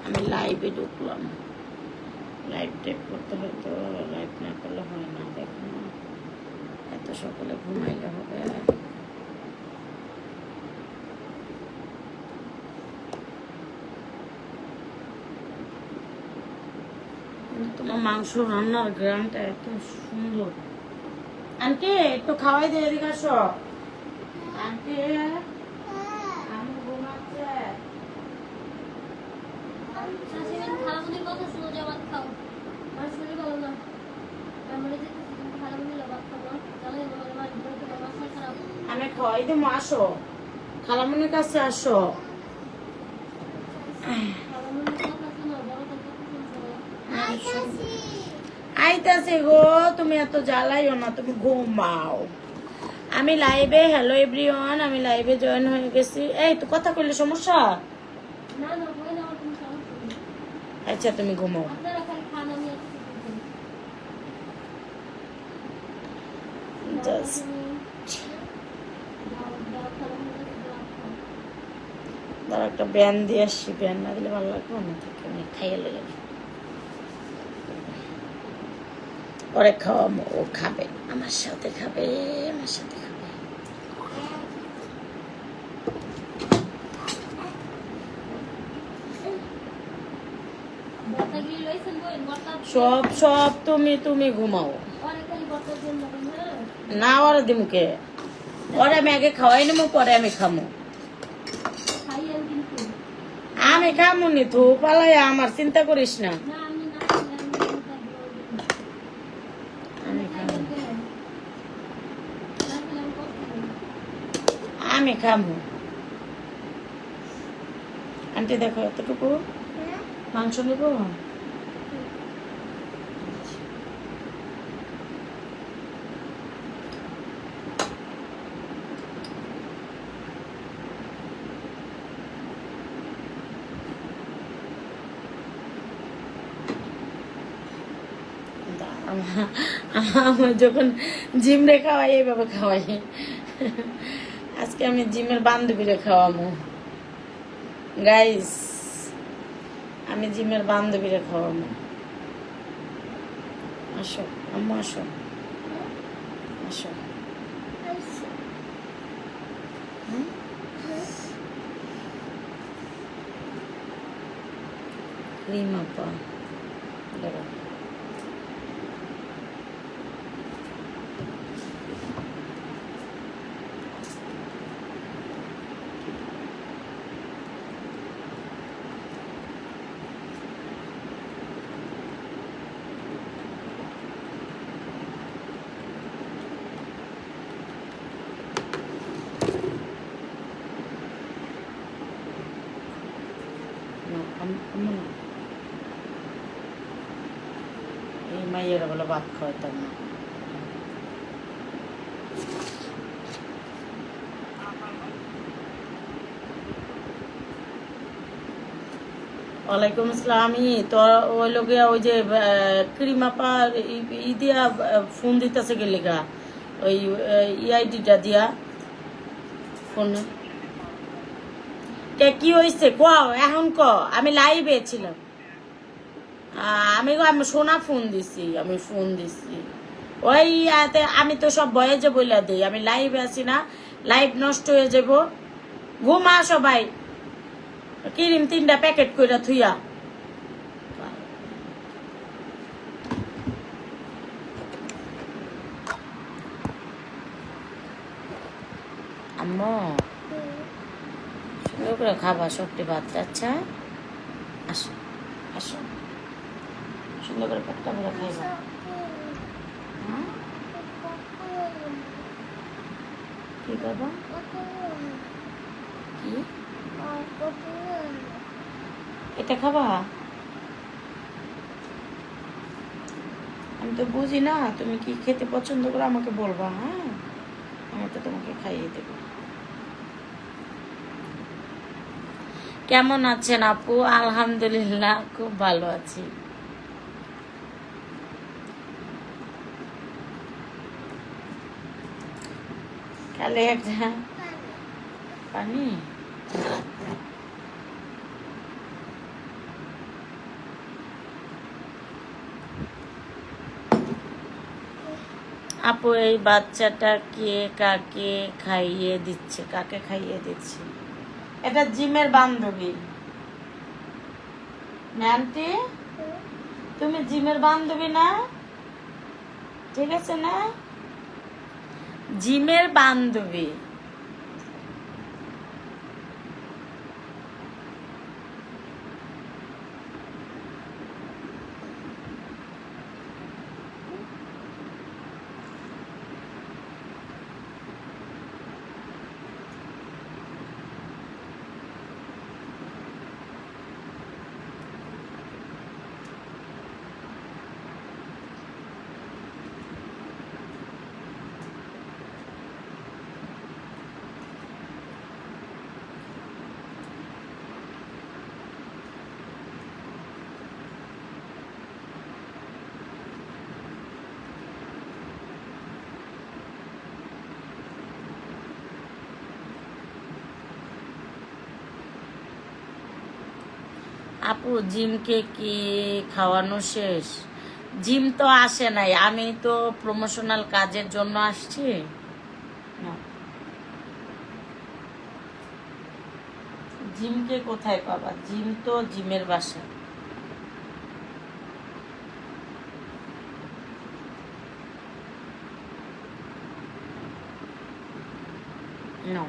আমি লাইভে ঢুকলাম, লাইভ টেপ করতে হয়তো, লাইভ না করলে হয় না। দেখো না, এত সকালে ঘুমাইলে হবে? তোমার মাংস রান্নার গ্রামটা এত সুন্দর। আন্টি একটু খাওয়াই দিয়ে এদিকে আসো। আন্টি আমি ঘুমাচ্ছে। খালামুনির কথা শুনো, যে ভাত খাও, আর শরীর ভালো না। খালামুনি ভাত খাবো, তাহলে মাথা খারাপ। আমি খাওয়াই দেবো, আসো খালামুনির কাছে আসো। আইতাছে গো, তুমি এত জ্বালাইও না, তুমি ঘুমাও। আমি লাইভে, হ্যালো এভরিওয়ান, আমি লাইভে জয়েন হয়ে গেছি। এই তো কথা কইলে সমস্যা? আচ্ছা তুমি ঘুমাও। ধর একটা ব্যান দিয়ে আসছি, ব্যান না দিলে ভালো লাগবে না, থেকে অনেক খাইয়ে লেগে পরে খাওয়াবো, ও খাবে আমার সাথে, খাবে আমার সাথে খাবে। সব সব তুমি তুমি ঘুমাও না, ওরা দিমুকে ওরা আমি আগে খাওয়াই নেবো, পরে আমি খামো। আমি খামো নি তো পালাই, আমার চিন্তা করিস না। আমি খামো। আন্টি দেখো এতটুকু মাংস নেব। আমার যখন জিম রে খাওয়াই এইভাবে খাওয়াই। আজকে আমি জিমের বান্ধবীরে খাওয়াবো গাইস, আমি জিমের বান্ধবীরে খাওয়াবো। আসো আম্মু, আসো আসো। রিমা পা দেখো এই মাইয়েরা বলে ভাত খাওয়াইতাম না। ওয়ালাইকুম আসসালাম। আমি তো ওই লোকে ওই যে ক্রিমাপা ই দিয়া ফোন দিতেছে গেলে গা, ওই ইআইডিটা দিয়া ফোনে। কে কি হয়েছে ক এখন ক, আমি লাইভে ছিলাম। আমি সোনা ফোন দিছি, আমি ফোন দিছি ওই আমি তো সব বয়েজে বইলা দিই, আমি লাইভে আছি না, লাইভ নষ্ট হয়ে যাব। ঘুমা সবাই, ক্রিম 3টা প্যাকেট কইরা থুইয়া। আম্মু সুন্দর করে খাবা সবটি ভাত। আচ্ছা আসো আসো, সুন্দর করে পেটটা ভরে খাইবা। কি বাবা কি এটা খাবা? আমি তো বুঝি না তুমি কি খেতে পছন্দ করো, আমাকে বলবা। হ্যাঁ আমি তো তোমাকে খাইয়ে দেব। কেমন আছেন আপু? আলহামদুলিল্লাহ খুব ভালো আছি। কালে একটা পানি আপু এই বাচ্চাটা কে কাকে খাইয়ে দিচ্ছে? কাকে খাইয়ে দিচ্ছে? এটা জিমের বান্ধবী। ন্যান্টি, তুমি জিমের বান্ধবী না? ঠিক আছে না? জিমের বান্ধবী। আপু জিমকে কি খাওয়ানো শেষ? জিম তো আসে নাই, আমি তো প্রমোশনাল কাজের জন্য আসছি না। জিমকে কোথায় পাবা? জিম তো জিমের বাসা। No.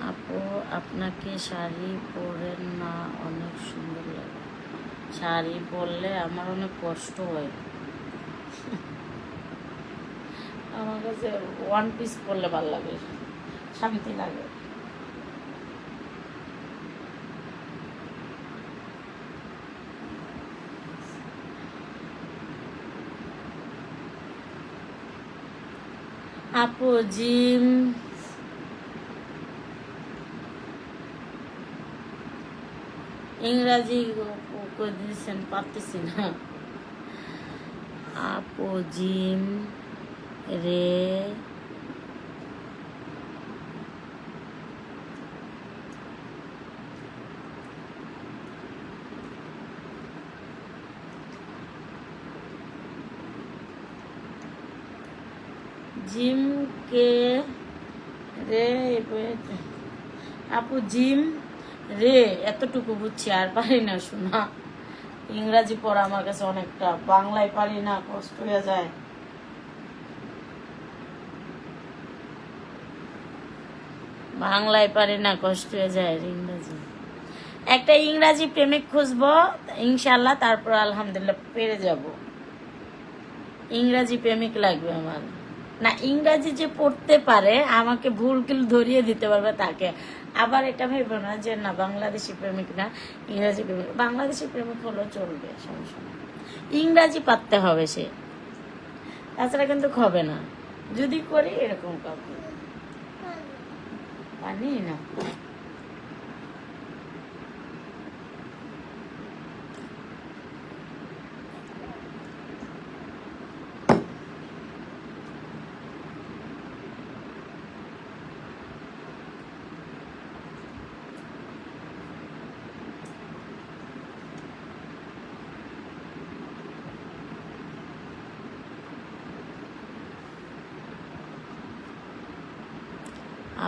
আপু আপনাকে শাড়ি পরেন না? অনেক সুন্দর লাগে। শাড়ি পরলে আমার অনেক কষ্ট হয়। আমার কাছে ওয়ান পিস পরলে ভালো লাগে, শান্তি লাগে। আপু জিম ইংরাজি দিয়েছেন, পারতেছি না। আপু জিম রে জিম কে রে, আপু জিম রে এতটুকু বুঝছি, আর পারি না শোনা। ইংরাজি পড়া আমার কাছে অনেকটা, বাংলায় পারি না, কষ্ট হয়ে যায়। বাংলায় পারি না, কষ্ট হয়ে যায় ইংরাজি। একটা ইংরাজি প্রেমিক খুঁজবো ইনশাল্লাহ, তারপর আলহামদুলিল্লাহ পেরে যাব। ইংরাজি প্রেমিক লাগবে আমার। না, ইংরাজি যে পড়তে পারে, আমাকে ভুল কিল ধরিয়ে দিতে পারবে তাকে। আবার এটা ভেবো না যে না বাংলাদেশি প্রেমিক না, ইংরাজি প্রেমিক। বাংলাদেশি প্রেমিক হলেও চলবে, সমস্যা না। ইংরাজি পারতে হবে সে, তাছাড়া কিন্তু হবে না। যদি করি এরকম কাউকে পানি না।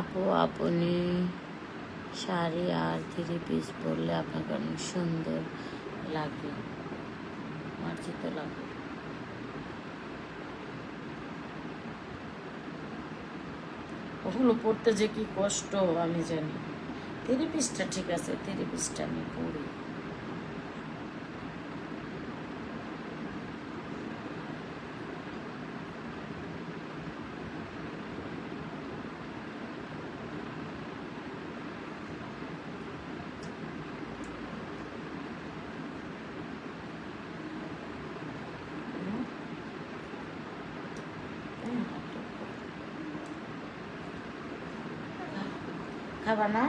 আপু আপনি শাড়ি আর থ্রি পিস পরলে আপনাকে অনেক সুন্দর লাগে, মার্জিত লাগে। ওগুলো পড়তে যে কি কষ্ট আমি জানি। থেরাপিস্টটা ঠিক আছে, থেরাপিস্টটা আমি পড়ি। খাবা না?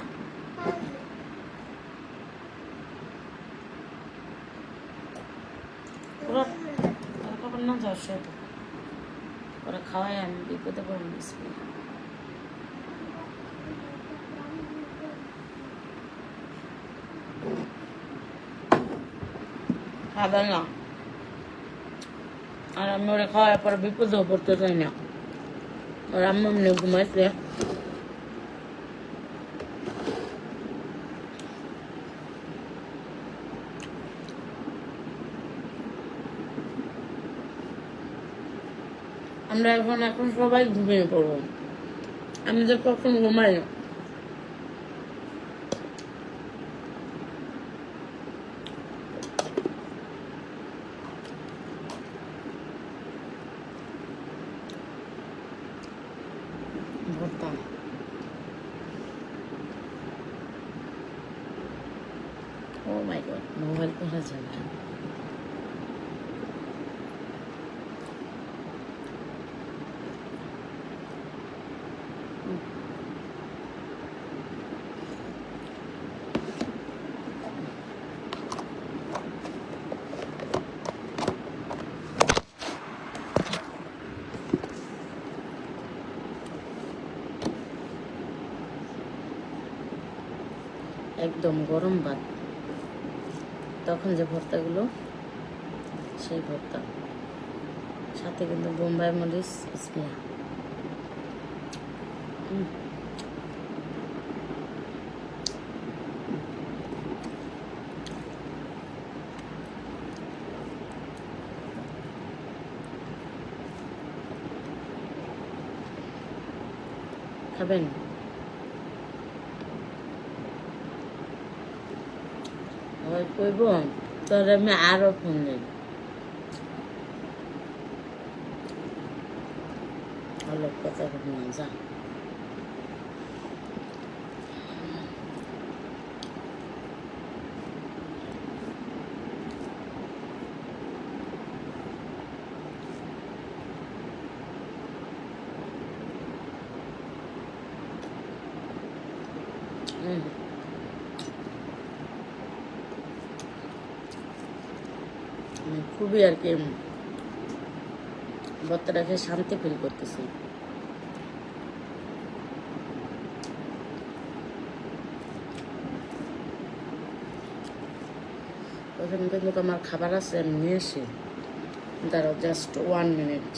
পুরো খাবার না, যাও সব ওরা খাওয়াই, আমি বিপদে পড়ে গেছি। খাবে না, আর আমি ওরা খাওয়ার পরে বিপদেও পড়তে চাই না। আর আম্মু এমনি ঘুমাইছে। আমরা এখন সবাই ঘুমিয়ে পড়বো, আমি যে কখন ঘুমাই না। ভর্তা ও মাই গড, মোবাইল পড়া যাবে না। একদম গরম ভাত, তখন যে ভর্তাগুলো, সেই ভর্তা, সাথে কিন্তু বোম্বাই মরিচ স্প্রে। খাবেন? ওই কইব তোর আমি আরো ফোন দেব। ভালো কথা বলবো না, যা। খুবই আর কি ভর্তাটাকে শান্তি ফিল করতেছি। ওখানে কিন্তু আমার খাবার আছে, আমি নিয়ে আসি। দাঁড়াও, জাস্ট 1 মিনিট।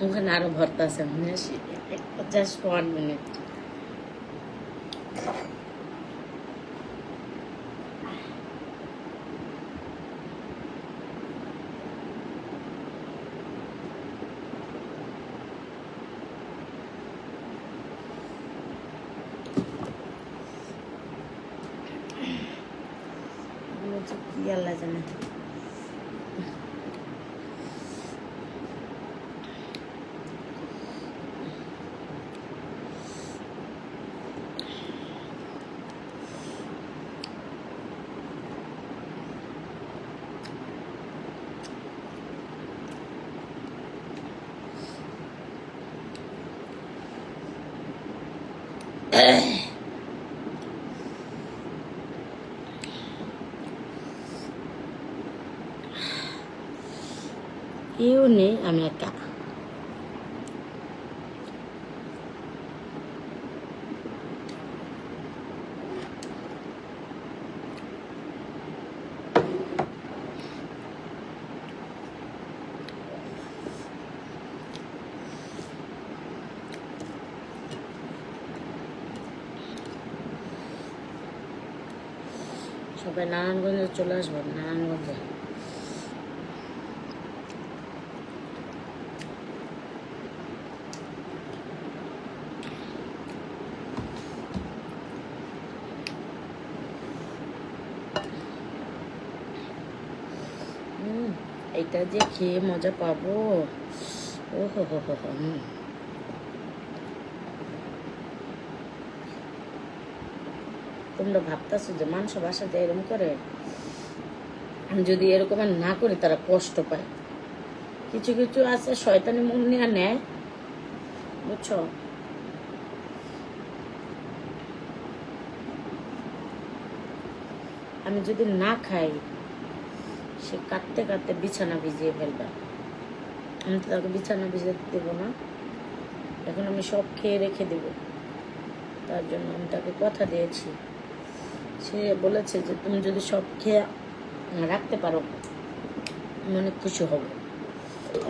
ওখানে আরো ভর্তা আছে, আমি নিয়ে আসি। Just 1 minute. কি আল্লাহ জানে। কেউ নেই, আমি একা। সবাই নারায়ণগঞ্জে চলে আসবেন, নারায়ণগঞ্জে। এটা যে খেয়ে মজা পাবো, ও হো হো হো হো। তোমরা ভাবতেছো যে মানুষ বাসাতে এরকম করে, আমি যদি এরকম আর না করি তারা কষ্ট পায়। কিছু কিছু আছে শয়তানি মন নিয়ে নেয়, বুঝছো? আমি যদি না খাই সে কাঁদতে কাঁদতে বিছানা ভিজিয়ে ফেলবে। আমি তো তাকে বিছানা ভিজিয়ে দেবো না, এখন আমি সব খেয়ে রেখে দেব। তার জন্য আমি তাকে কথা দিয়েছি, সে বলেছে যে তুমি যদি সব খেয়ে রাখতে পারো আমি অনেক খুশি হব।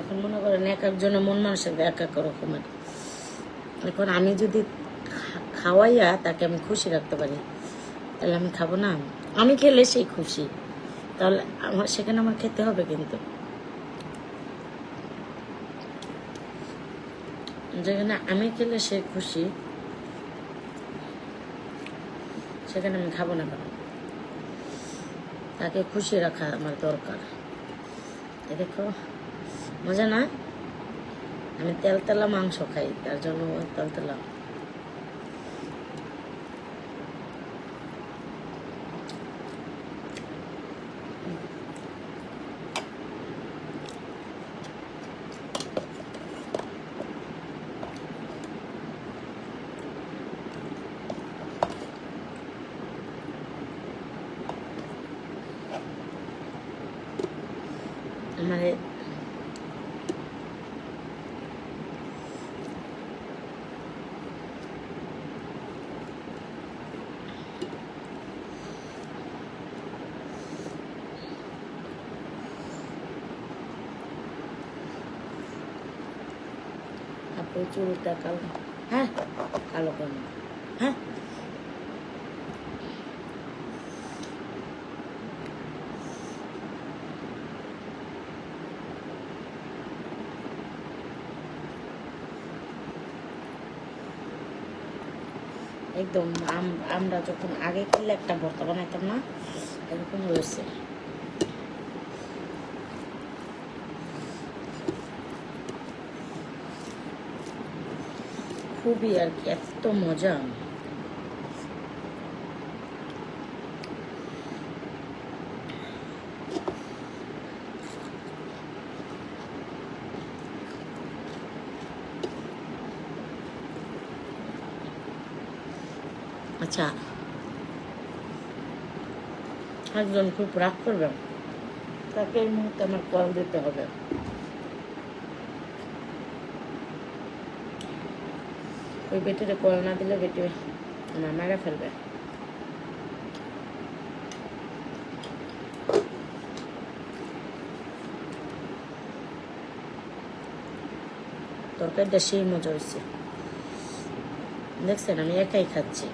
এখন মনে করেন এক একজনের মন মানুষের এক এক রকমের। এখন আমি যদি খাওয়াইয়া তাকে আমি খুশি রাখতে পারি তাহলে আমি খাবো না? আমি খেলে সেই খুশি, তাহলে আমার সেখানে আমার খেতে হবে। কিন্তু যেখানে আমি খেলে সে খুশি সেখানে আমি খাবো না কেন? তাকে খুশি রাখা আমার দরকার। দেখো মজা না? আমি তেলতেলা মাংস খাই, তার জন্য তেলতেলা। মানে আপনি চুলটা কালো, হ্যাঁ কালো কেন? হ্যাঁ একদম আমরা যখন আগে খেলে একটা ভর্তা বানাইতাম না, এরকম হয়েছে। খুবই আর কি, এত মজা। আচ্ছা, একজন খুব রাগ করবে, তাকে এই মুহূর্তে আমার কল দিতে হবে। ওই বেটিরে কল না দিলে বেটি আমার মেরে ফেলবে। তরকারিটা সেই মজা হয়েছে, দেখছেন? আমি একাই খাচ্ছি।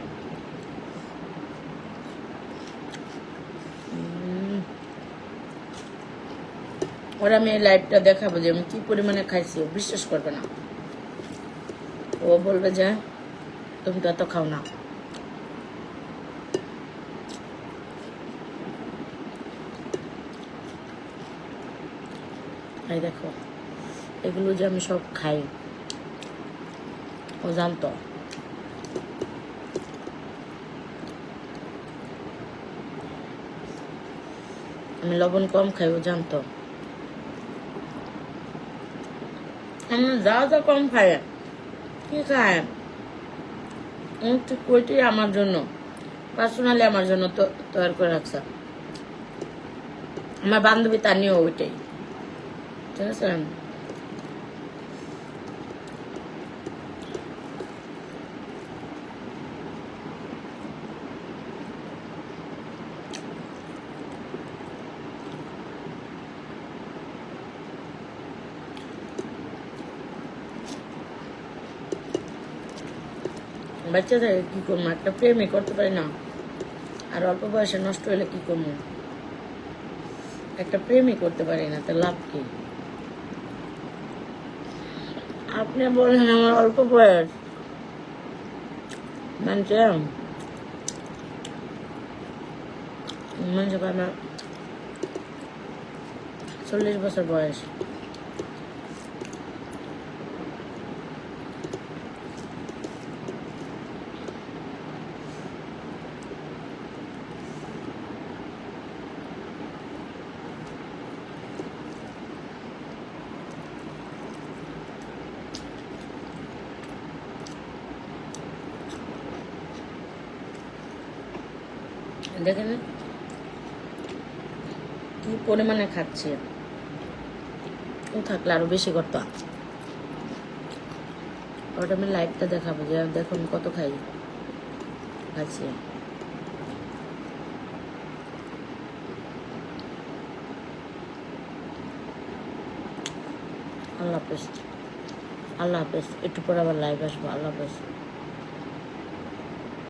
ওরা আমি এই লাইভটা দেখাবো যে আমি কি পরিমাণে খাইছি, ও বিশ্বাস করবে না। ও বলবে যে তুমি তো এত খাও না। এই দেখো, এগুলো যে আমি সব খাই ও জানতো। আমি লবণ কম খাই, ও জানতো। আমি যা যা কম খাই, কি খায় ওইটাই আমার জন্য পার্সোনালি আমার জন্য তো তৈরি করে রাখছে। আমার বান্ধবী তার নিয়েও ওইটাই, ঠিক আছে? বাচ্চাদের কি করবো, একটা প্রেমই করতে পারি না। আর অল্প বয়সে নষ্ট হলে কি করবো? একটা প্রেমই করতে পারি না, তো লাভ কি? আপনি বলেন আমার অল্প বয়স, মানছে মানছে আমার 40 বছর বয়স। দেখেন কি পরিমাণে খাচ্ছে, ও থাকলে আরো বেশি করতো। ওটা আমি লাইভটা দেখাবো যে দেখুন কত খাচ্ছি। আল্লাহ হাফেজ, আল্লাহ হাফেজ। একটু পরে আবার লাইভ আসবো। আল্লাহ হাফেজ।